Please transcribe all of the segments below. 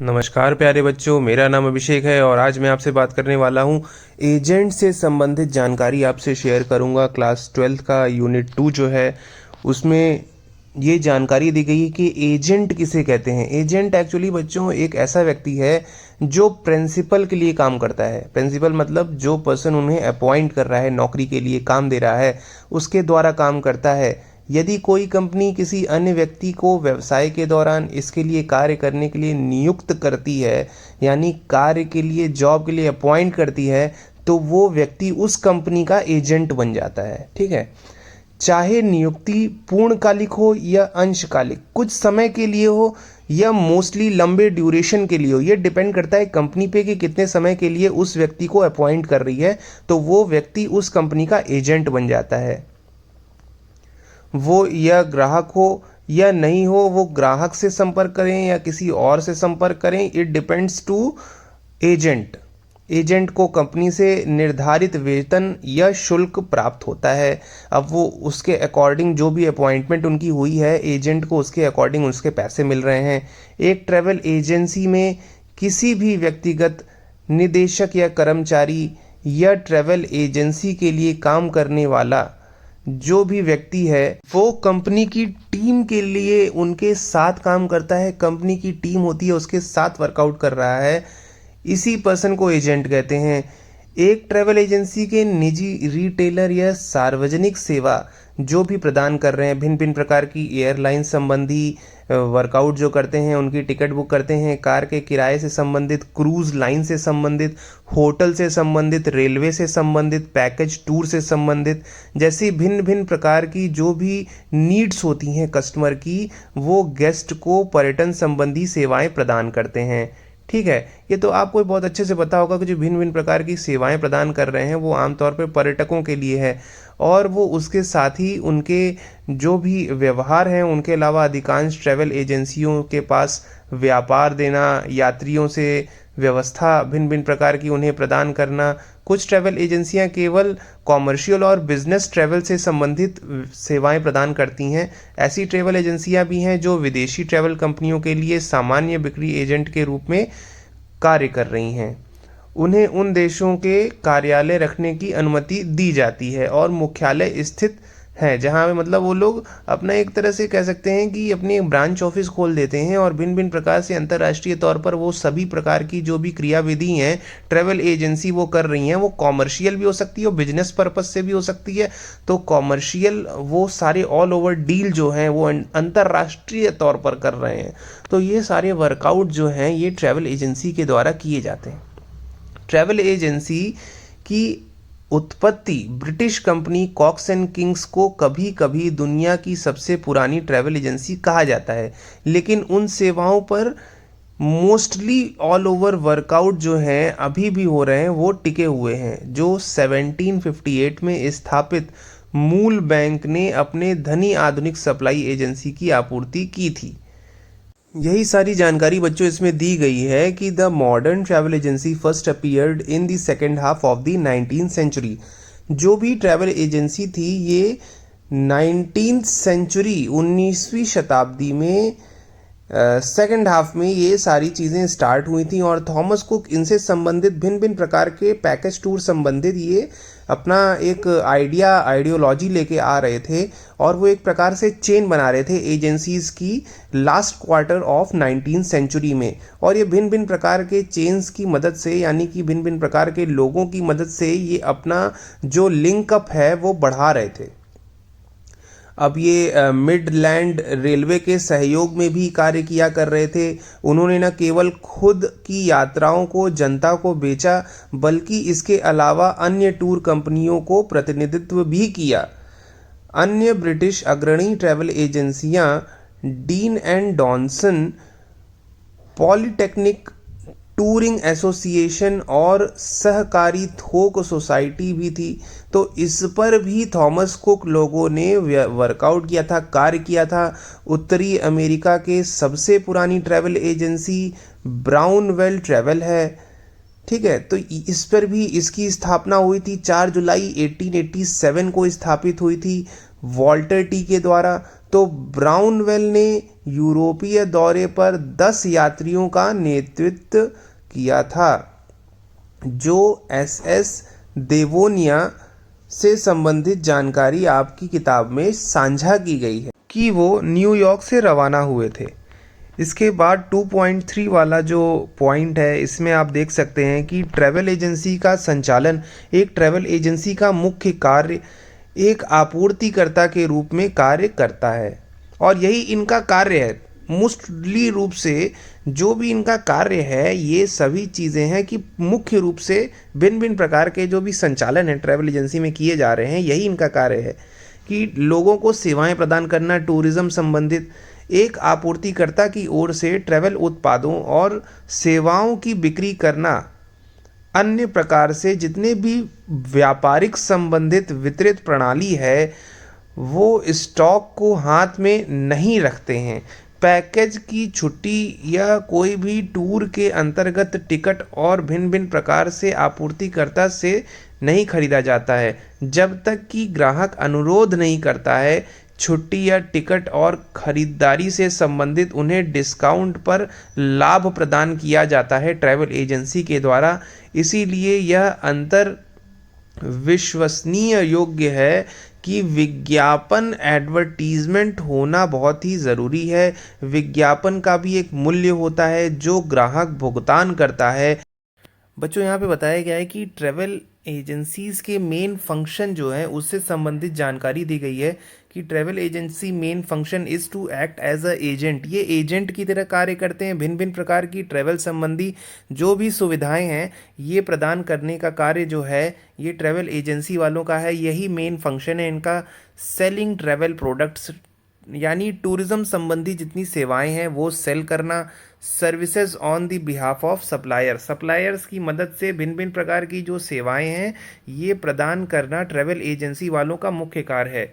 नमस्कार प्यारे बच्चों, मेरा नाम अभिषेक है और आज मैं आपसे बात करने वाला हूँ एजेंट से संबंधित जानकारी आपसे शेयर करूँगा। क्लास 12 का यूनिट 2 जो है उसमें ये जानकारी दी गई है कि एजेंट किसे कहते हैं। एजेंट एक्चुअली बच्चों एक ऐसा व्यक्ति है जो प्रिंसिपल के लिए काम करता है। प्रिंसिपल मतलब जो पर्सन उन्हें अपॉइंट कर रहा है, नौकरी के लिए काम दे रहा है, उसके द्वारा काम करता है। यदि कोई कंपनी किसी अन्य व्यक्ति को व्यवसाय के दौरान इसके लिए कार्य करने के लिए नियुक्त करती है, यानी कार्य के लिए, जॉब के लिए अपॉइंट करती है, तो वो व्यक्ति उस कंपनी का एजेंट बन जाता है। ठीक है, चाहे नियुक्ति पूर्णकालिक हो या अंशकालिक, कुछ समय के लिए हो या मोस्टली लंबे ड्यूरेशन के लिए हो, ये डिपेंड करता है कंपनी पे कि कितने समय के लिए उस व्यक्ति को अपॉइंट कर रही है, तो वो व्यक्ति उस कंपनी का एजेंट बन जाता है। वो या ग्राहक हो या नहीं हो, वो ग्राहक से संपर्क करें या किसी और से संपर्क करें, it depends to agent. Agent को कंपनी से निर्धारित वेतन या शुल्क प्राप्त होता है। अब वो उसके अकॉर्डिंग जो भी अपॉइंटमेंट उनकी हुई है, एजेंट को उसके अकॉर्डिंग उसके पैसे मिल रहे हैं। एक ट्रैवल एजेंसी में किसी भी व्यक्तिगत निदेशक या कर्मचारी या ट्रैवल एजेंसी के लिए काम करने वाला जो भी व्यक्ति है वो कंपनी की टीम के लिए उनके साथ काम करता है। कंपनी की टीम होती है, उसके साथ वर्कआउट कर रहा है, इसी पर्सन को एजेंट कहते हैं। एक ट्रैवल एजेंसी के निजी रिटेलर या सार्वजनिक सेवा जो भी प्रदान कर रहे हैं, भिन्न भिन्न प्रकार की एयरलाइन संबंधी वर्कआउट जो करते हैं, उनकी टिकट बुक करते हैं, कार के किराए से संबंधित, क्रूज लाइन से संबंधित, होटल से संबंधित, रेलवे से संबंधित, पैकेज टूर से संबंधित, जैसी भिन्न भिन्न प्रकार की जो भी नीड्स होती हैं कस्टमर की, वो गेस्ट को पर्यटन संबंधी सेवाएं प्रदान करते हैं। ठीक है, ये तो आपको बहुत अच्छे से पता होगा कि जो भिन्न भिन्न प्रकार की सेवाएं प्रदान कर रहे हैं वो आमतौर पर पर्यटकों के लिए है, और वो उसके साथ ही उनके जो भी व्यवहार हैं उनके अलावा अधिकांश ट्रैवल एजेंसियों के पास व्यापार देना, यात्रियों से व्यवस्था भिन्न भिन्न प्रकार की उन्हें प्रदान करना। कुछ ट्रैवल एजेंसियां केवल कॉमर्शियल और बिजनेस ट्रैवल से संबंधित सेवाएं प्रदान करती हैं। ऐसी ट्रैवल एजेंसियां भी हैं जो विदेशी ट्रैवल कंपनियों के लिए सामान्य बिक्री एजेंट के रूप में कार्य कर रही हैं। उन्हें उन देशों के कार्यालय रखने की अनुमति दी जाती है और मुख्यालय स्थित है जहाँ पे मतलब वो लोग अपना एक तरह से कह सकते हैं कि अपनी ब्रांच ऑफिस खोल देते हैं, और भिन्न भिन्न प्रकार से अंतर्राष्ट्रीय तौर पर वो सभी प्रकार की जो भी क्रियाविधि हैं ट्रैवल एजेंसी वो कर रही हैं, वो कॉमर्शियल भी हो सकती है और बिजनेस पर्पस से भी हो सकती है। तो कॉमर्शियल वो सारे ऑल ओवर डील जो हैं वो अंतर्राष्ट्रीय तौर पर कर रहे हैं। तो ये सारे वर्कआउट जो हैं ये ट्रैवल एजेंसी के द्वारा किए जाते हैं। ट्रैवल एजेंसी की उत्पत्ति British company Cox and Kings को कभी कभी दुनिया की सबसे पुरानी ट्रैवल एजेंसी कहा जाता है, लेकिन उन सेवाओं पर मोस्टली ऑल ओवर वर्कआउट जो हैं अभी भी हो रहे हैं वो टिके हुए हैं, जो 1758 में स्थापित मूल बैंक ने अपने धनी आधुनिक सप्लाई एजेंसी की आपूर्ति की थी। यही सारी जानकारी बच्चों इसमें दी गई है कि the modern travel agency first appeared in the second half of the 19th century. जो भी ट्रैवल एजेंसी थी ये 19th सेंचुरी 19वीं शताब्दी में सेकेंड हाफ में ये सारी चीज़ें स्टार्ट हुई थी, और थॉमस कुक इनसे संबंधित भिन्न भिन्न प्रकार के पैकेज टूर संबंधित ये अपना एक आइडियोलॉजी लेके आ रहे थे, और वो एक प्रकार से चेन बना रहे थे एजेंसीज की last quarter of 19th century में। और ये भिन्न भिन्न प्रकार के चेन्स की मदद से, यानी कि भिन्न भिन्न प्रकार के लोगों की मदद से ये अपना जो लिंकअप है वो बढ़ा रहे थे। अब ये मिडलैंड रेलवे के सहयोग में भी कार्य किया कर रहे थे। उन्होंने न केवल खुद की यात्राओं को जनता को बेचा, बल्कि इसके अलावा अन्य टूर कंपनियों को प्रतिनिधित्व भी किया। अन्य ब्रिटिश अग्रणी ट्रैवल एजेंसियां Dean and Dawson, polytechnic touring association और सहकारी थोक सोसाइटी भी थी। तो इस पर भी थॉमस कुक लोगों ने वर्कआउट किया था, कार्य किया था। उत्तरी अमेरिका के सबसे पुरानी ट्रैवल एजेंसी ब्राउनवेल ट्रैवल है। ठीक है, तो इस पर भी इसकी स्थापना हुई थी, 4 जुलाई 1887 को स्थापित हुई थी वॉल्टर टी के द्वारा। तो ब्राउनवेल ने यूरोपीय दौरे पर 10 यात्रियों का नेतृत्व किया था। जो एसएस देवोनिया से संबंधित जानकारी आपकी किताब में साझा की गई है कि वो न्यूयॉर्क से रवाना हुए थे। इसके बाद 2.3 वाला जो पॉइंट है, इसमें आप देख सकते हैं कि ट्रैवल एजेंसी का संचालन, एक ट्रैवल एजेंसी का मुख्य कार्य एक आपूर्तिकर्ता के रूप में कार्य करता है और यही इनका कार्य है। मोस्टली रूप से जो भी इनका कार्य है, ये सभी चीज़ें हैं कि मुख्य रूप से भिन्न भिन्न प्रकार के जो भी संचालन है ट्रैवल एजेंसी में किए जा रहे हैं, यही इनका कार्य है कि लोगों को सेवाएं प्रदान करना, टूरिज़्म संबंधित एक आपूर्तिकर्ता की ओर से ट्रैवल उत्पादों और सेवाओं की बिक्री करना, अन्य प्रकार से जितने भी व्यापारिक संबंधित वितरित प्रणाली है वो स्टॉक को हाथ में नहीं रखते हैं। पैकेज की छुट्टी या कोई भी टूर के अंतर्गत टिकट और भिन्न भिन्न प्रकार से आपूर्तिकर्ता से नहीं खरीदा जाता है जब तक कि ग्राहक अनुरोध नहीं करता है। छुट्टी या टिकट और खरीदारी से संबंधित उन्हें डिस्काउंट पर लाभ प्रदान किया जाता है ट्रैवल एजेंसी के द्वारा। इसीलिए यह अंतर विश्वसनीय योग्य है कि विज्ञापन एडवर्टीजमेंट होना बहुत ही ज़रूरी है। विज्ञापन का भी एक मूल्य होता है जो ग्राहक भुगतान करता है। बच्चों, यहाँ पे बताया गया है कि ट्रैवल एजेंसीज़ के मेन फंक्शन जो है उससे संबंधित जानकारी दी गई है कि travel agency main function is to act as a agent. ये एजेंट की तरह कार्य करते हैं। भिन्न भिन्न प्रकार की ट्रैवल संबंधी जो भी सुविधाएं हैं ये प्रदान करने का कार्य जो है ये ट्रैवल एजेंसी वालों का है। यही मेन फंक्शन है इनका। सेलिंग ट्रैवल प्रोडक्ट्स यानी टूरिज़्म संबंधी जितनी सेवाएं हैं वो सेल करना। Services on the behalf of supplier, suppliers की मदद से भिन्न भिन्न प्रकार की जो सेवाएं हैं ये प्रदान करना ट्रैवल एजेंसी वालों का मुख्य कार्य है।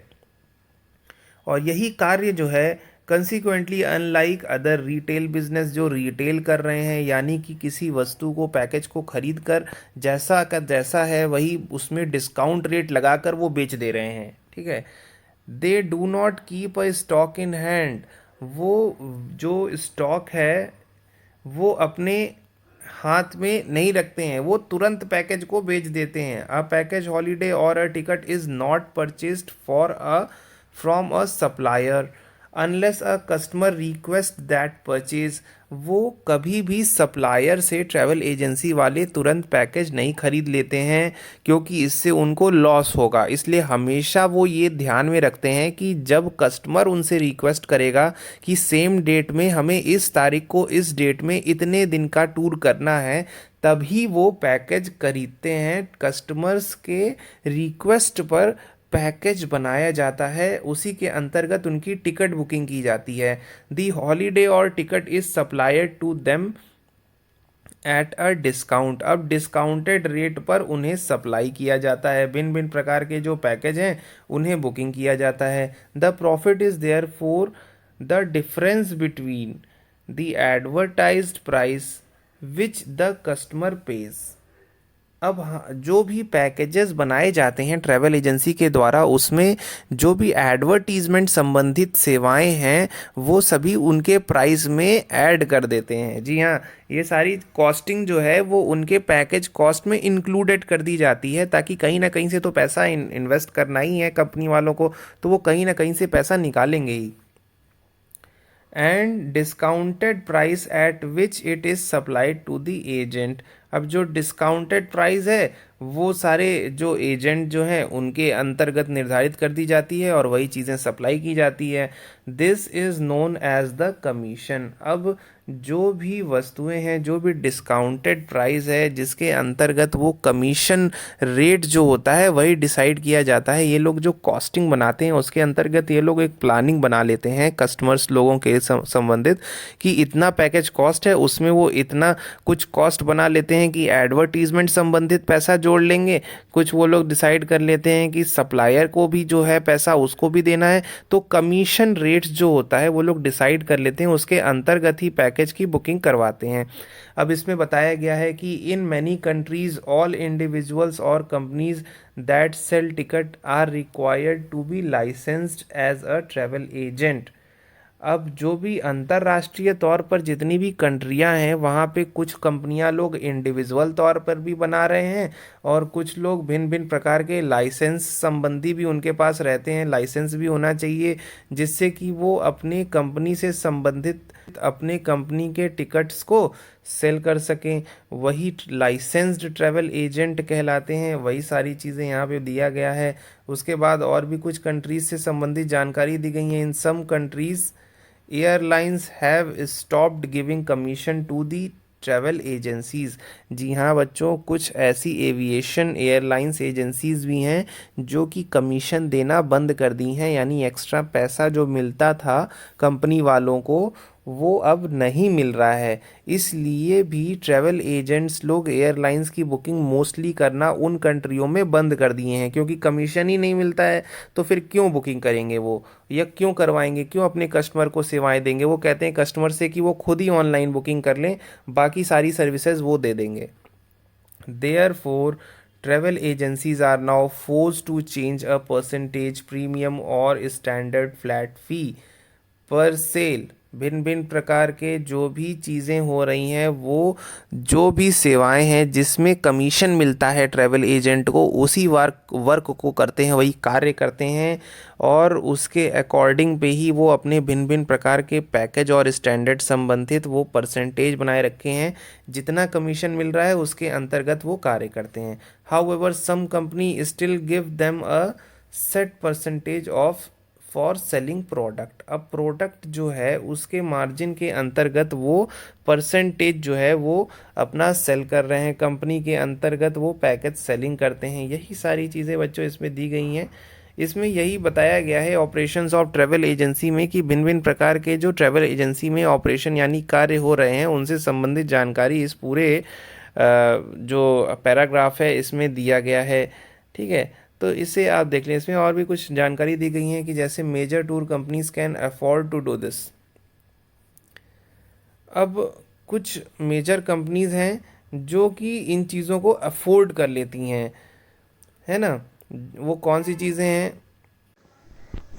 और यही कार्य जो है consequently unlike other retail business जो रिटेल कर रहे हैं, यानी कि किसी वस्तु को पैकेज को खरीद कर जैसा का जैसा है वही उसमें डिस्काउंट रेट लगाकर वो बेच दे रहे हैं। ठीक है। They do not keep a stock in hand, वो जो स्टॉक है वो अपने हाथ में नहीं रखते हैं, वो तुरंत पैकेज को बेच देते हैं। अ पैकेज हॉलीडे और a ticket is not purchased for a from a supplier unless a customer request that purchase. वो कभी भी सप्लायर से ट्रैवल एजेंसी वाले तुरंत पैकेज नहीं खरीद लेते हैं क्योंकि इससे उनको लॉस होगा। इसलिए हमेशा वो ये ध्यान में रखते हैं कि जब कस्टमर उनसे रिक्वेस्ट करेगा कि सेम डेट में हमें इस तारीख को इस डेट में इतने दिन का टूर करना है, तभी वो पैकेज खरीदते हैं। कस्टमर्स के रिक्वेस्ट पर पैकेज बनाया जाता है, उसी के अंतर्गत उनकी टिकट बुकिंग की जाती है। दी हॉलीडे और ticket is supplied to them at a discount. अब डिस्काउंटेड रेट पर उन्हें सप्लाई किया जाता है। भिन्न भिन्न प्रकार के जो पैकेज हैं उन्हें बुकिंग किया जाता है। The profit is there for the difference between the advertised price which the customer pays. अब हाँ, जो भी पैकेजेस बनाए जाते हैं ट्रैवल एजेंसी के द्वारा उसमें जो भी एडवर्टीजमेंट संबंधित सेवाएं हैं वो सभी उनके प्राइस में ऐड कर देते हैं। जी हाँ, ये सारी कॉस्टिंग जो है वो उनके पैकेज कॉस्ट में इंक्लूडेड कर दी जाती है ताकि कहीं ना कहीं से तो पैसा इन्वेस्ट करना ही है कंपनी वालों को, तो वो कहीं ना कहीं से पैसा निकालेंगे ही। And discounted price at which it is supplied to the agent. अब जो डिस्काउंटेड प्राइस है वो सारे जो एजेंट जो हैं उनके अंतर्गत निर्धारित कर दी जाती है और वही चीज़ें सप्लाई की जाती है। This is known as the commission. अब जो भी वस्तुएं हैं, जो भी डिस्काउंटेड प्राइस है जिसके अंतर्गत वो कमीशन रेट जो होता है वही डिसाइड किया जाता है। ये लोग जो कॉस्टिंग बनाते हैं उसके अंतर्गत ये लोग एक प्लानिंग बना लेते हैं कस्टमर्स लोगों के संबंधित कि इतना पैकेज कॉस्ट है, उसमें वो इतना कुछ कॉस्ट बना लेते हैं कि एडवर्टीजमेंट संबंधित पैसा जो जोड़ लेंगे, कुछ वो लोग डिसाइड कर लेते हैं कि सप्लायर को भी जो है पैसा उसको भी देना है, तो कमीशन रेट्स जो होता है वो लोग डिसाइड कर लेते हैं, उसके अंतर्गत ही पैकेज की बुकिंग करवाते हैं। अब इसमें बताया गया है कि in many countries all individuals और companies that sell ticket are required to be licensed as a travel agent. अब जो भी अंतर्राष्ट्रीय तौर पर जितनी भी कंट्रियां हैं वहाँ पे कुछ कंपनियां लोग इंडिविजुअल तौर पर भी बना रहे हैं, और कुछ लोग भिन्न भिन्न प्रकार के लाइसेंस संबंधी भी उनके पास रहते हैं। लाइसेंस भी होना चाहिए जिससे कि वो अपने कंपनी से संबंधित अपने कंपनी के टिकट्स को सेल कर सकें, वही लाइसेंस्ड ट्रैवल एजेंट कहलाते हैं। वही सारी चीज़ें यहाँ पे दिया गया है। उसके बाद और भी कुछ कंट्रीज से संबंधित जानकारी दी गई है। In some countries airlines have stopped giving commission to the travel agencies. जी हाँ बच्चों, कुछ ऐसी एविएशन एयरलाइंस एजेंसीज भी हैं जो कि कमीशन देना बंद कर दी हैं, यानी एक्स्ट्रा पैसा जो मिलता था कंपनी वालों को वो अब नहीं मिल रहा है। इसलिए भी ट्रैवल एजेंट्स लोग एयरलाइंस की बुकिंग मोस्टली करना उन कंट्रियों में बंद कर दिए हैं, क्योंकि कमीशन ही नहीं मिलता है तो फिर क्यों बुकिंग करेंगे वो, या क्यों करवाएंगे, क्यों अपने कस्टमर को सेवाएं देंगे। वो कहते हैं कस्टमर से कि वो खुद ही ऑनलाइन बुकिंग कर लें, बाकी सारी सर्विसेज वो दे देंगे। Therefore, travel agencies are now forced to change a percentage premium or standard flat fee पर सेल। भिन्न भिन्न प्रकार के जो भी चीज़ें हो रही हैं, वो जो भी सेवाएं हैं जिसमें कमीशन मिलता है ट्रैवल एजेंट को, उसी वर्क को करते हैं, वही कार्य करते हैं, और उसके अकॉर्डिंग पे ही वो अपने भिन्न भिन्न प्रकार के पैकेज और स्टैंडर्ड संबंधित वो परसेंटेज बनाए रखे हैं। जितना कमीशन मिल रहा है उसके अंतर्गत वो कार्य करते हैं। However some company still give them a set percentage of for selling product. अब प्रोडक्ट जो है उसके मार्जिन के अंतर्गत वो परसेंटेज जो है वो अपना सेल कर रहे हैं, कंपनी के अंतर्गत वो पैकेज सेलिंग करते हैं। यही सारी चीज़ें बच्चों इसमें दी गई हैं। इसमें यही बताया गया है ऑपरेशंस ऑफ ट्रैवल एजेंसी में कि भिन्न भिन्न प्रकार के जो ट्रैवल एजेंसी में ऑपरेशन यानी कार्य हो रहे हैं उनसे संबंधित जानकारी इस पूरे जो पैराग्राफ है इसमें दिया गया है। ठीक है, तो इसे आप देख लें। इसमें और भी कुछ जानकारी दी गई है कि जैसे major tour companies can afford to do this. अब कुछ मेजर कंपनीज हैं जो कि इन चीज़ों को अफोर्ड कर लेती हैं, है ना। वो कौन सी चीज़ें हैं,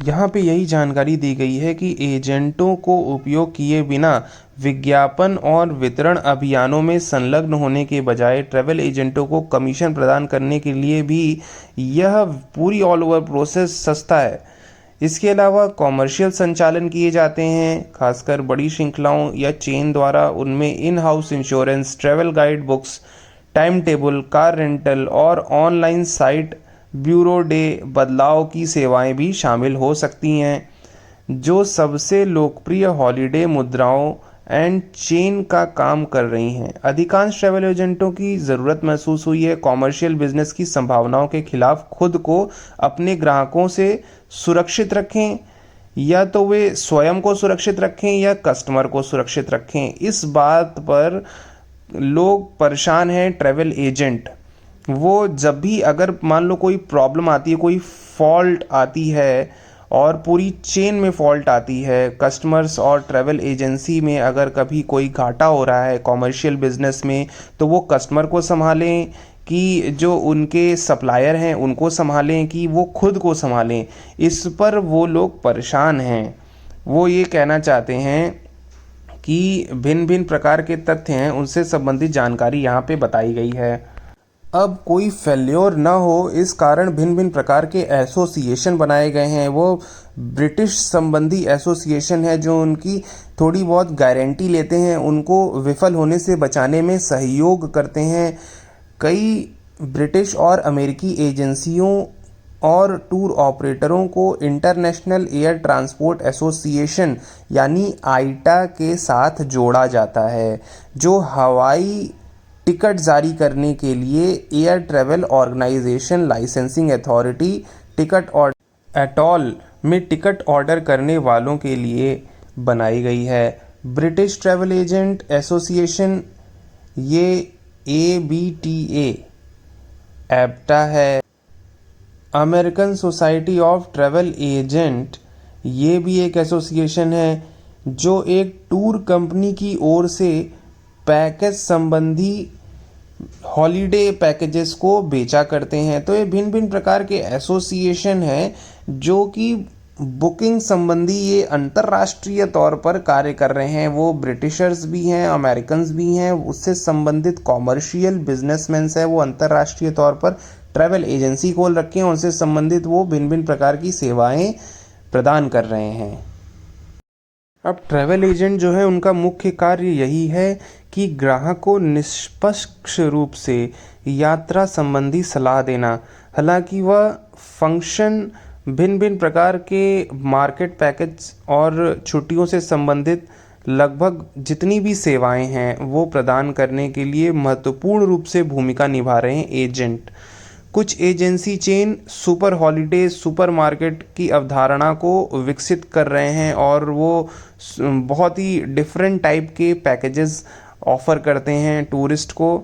यहाँ पे यही जानकारी दी गई है कि एजेंटों को उपयोग किए बिना विज्ञापन और वितरण अभियानों में संलग्न होने के बजाय ट्रैवल एजेंटों को कमीशन प्रदान करने के लिए भी यह पूरी ऑल ओवर प्रोसेस सस्ता है। इसके अलावा कॉमर्शियल संचालन किए जाते हैं, खासकर बड़ी श्रृंखलाओं या चेन द्वारा। उनमें in house insurance, travel guide books, time table, car rental और ऑनलाइन साइट ब्यूरो डे बदलाव की सेवाएं भी शामिल हो सकती हैं। जो सबसे लोकप्रिय हॉलिडे मुद्राओं एंड चेन का काम कर रही हैं। अधिकांश ट्रैवल एजेंटों की ज़रूरत महसूस हुई है कॉमर्शियल बिजनेस की संभावनाओं के खिलाफ खुद को अपने ग्राहकों से सुरक्षित रखें, या तो वे स्वयं को सुरक्षित रखें या कस्टमर को सुरक्षित रखें। इस बात पर लोग परेशान हैं ट्रैवल एजेंट। वो जब भी अगर मान लो कोई प्रॉब्लम आती है, कोई फॉल्ट आती है और पूरी चेन में फॉल्ट आती है, कस्टमर्स और ट्रैवल एजेंसी में अगर कभी कोई घाटा हो रहा है कॉमर्शियल बिजनेस में, तो वो कस्टमर को संभालें कि जो उनके सप्लायर हैं उनको संभालें कि वो खुद को संभालें, इस पर वो लोग परेशान हैं। वो ये कहना चाहते हैं कि भिन्न भिन्न प्रकार के तथ्य हैं उनसे संबंधित जानकारी यहाँ पे बताई गई है। अब कोई फेल्योर ना हो इस कारण भिन्न भिन्न प्रकार के एसोसिएशन बनाए गए हैं। वो ब्रिटिश संबंधी एसोसिएशन है जो उनकी थोड़ी बहुत गारंटी लेते हैं, उनको विफल होने से बचाने में सहयोग करते हैं। कई ब्रिटिश और अमेरिकी एजेंसियों और टूर ऑपरेटरों को इंटरनेशनल एयर ट्रांसपोर्ट एसोसिएशन यानी आईटा के साथ जोड़ा जाता है, जो हवाई टिकट जारी करने के लिए air travel organization licensing authority ticket और एटॉल में टिकट ऑर्डर करने वालों के लिए बनाई गई है। ब्रिटिश ट्रैवल एजेंट एसोसिएशन ये ABTA एप्टा है, American society of travel agent, ये भी एक एसोसिएशन है जो एक टूर कंपनी की ओर से पैकेज संबंधी हॉलीडे पैकेजेस को बेचा करते हैं। तो ये भिन्न भिन्न प्रकार के एसोसिएशन हैं जो कि बुकिंग संबंधी ये अंतर्राष्ट्रीय तौर पर कार्य कर रहे हैं। वो ब्रिटिशर्स भी हैं, अमेरिकन्स भी हैं, उससे संबंधित कॉमर्शियल बिजनेसमैन है, वो अंतर्राष्ट्रीय तौर पर ट्रैवल एजेंसी खोल रखे हैं, उनसे संबंधित वो भिन्न भिन्न प्रकार की सेवाएं प्रदान कर रहे हैं। अब ट्रैवल एजेंट जो है उनका मुख्य कार्य यही है कि ग्राहक को निष्पक्ष रूप से यात्रा संबंधी सलाह देना। हालांकि वह फंक्शन भिन्न भिन्न प्रकार के मार्केट पैकेज और छुट्टियों से संबंधित लगभग जितनी भी सेवाएं हैं वो प्रदान करने के लिए महत्वपूर्ण रूप से भूमिका निभा रहे हैं एजेंट। कुछ agency chain super holiday super market की अवधारणा को विकसित कर रहे हैं और वो बहुत ही डिफरेंट टाइप के पैकेजेस ऑफ़र करते हैं टूरिस्ट को।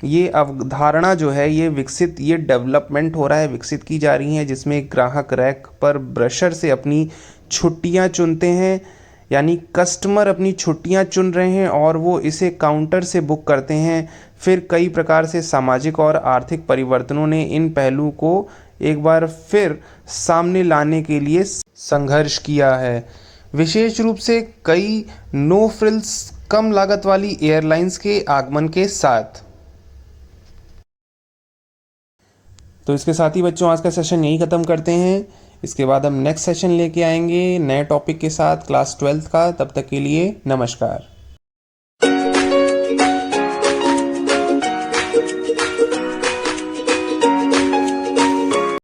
ये अवधारणा जो है ये डेवलपमेंट हो रहा है, विकसित की जा रही है, जिसमें ग्राहक रैक पर ब्रोशर से अपनी छुट्टियां चुनते हैं, यानी कस्टमर अपनी छुट्टियां चुन रहे हैं और वो इसे काउंटर से बुक करते हैं। फिर कई प्रकार से सामाजिक और आर्थिक परिवर्तनों ने इन पहलू को एक बार फिर सामने लाने के लिए संघर्ष किया है, विशेष रूप से कई नो फ्रिल्स कम लागत वाली एयरलाइंस के आगमन के साथ। तो इसके साथ ही बच्चों आज का सेशन यही ख़त्म करते हैं। इसके बाद हम नेक्स्ट सेशन लेके आएंगे नए टॉपिक के साथ क्लास 12th का। तब तक के लिए नमस्कार।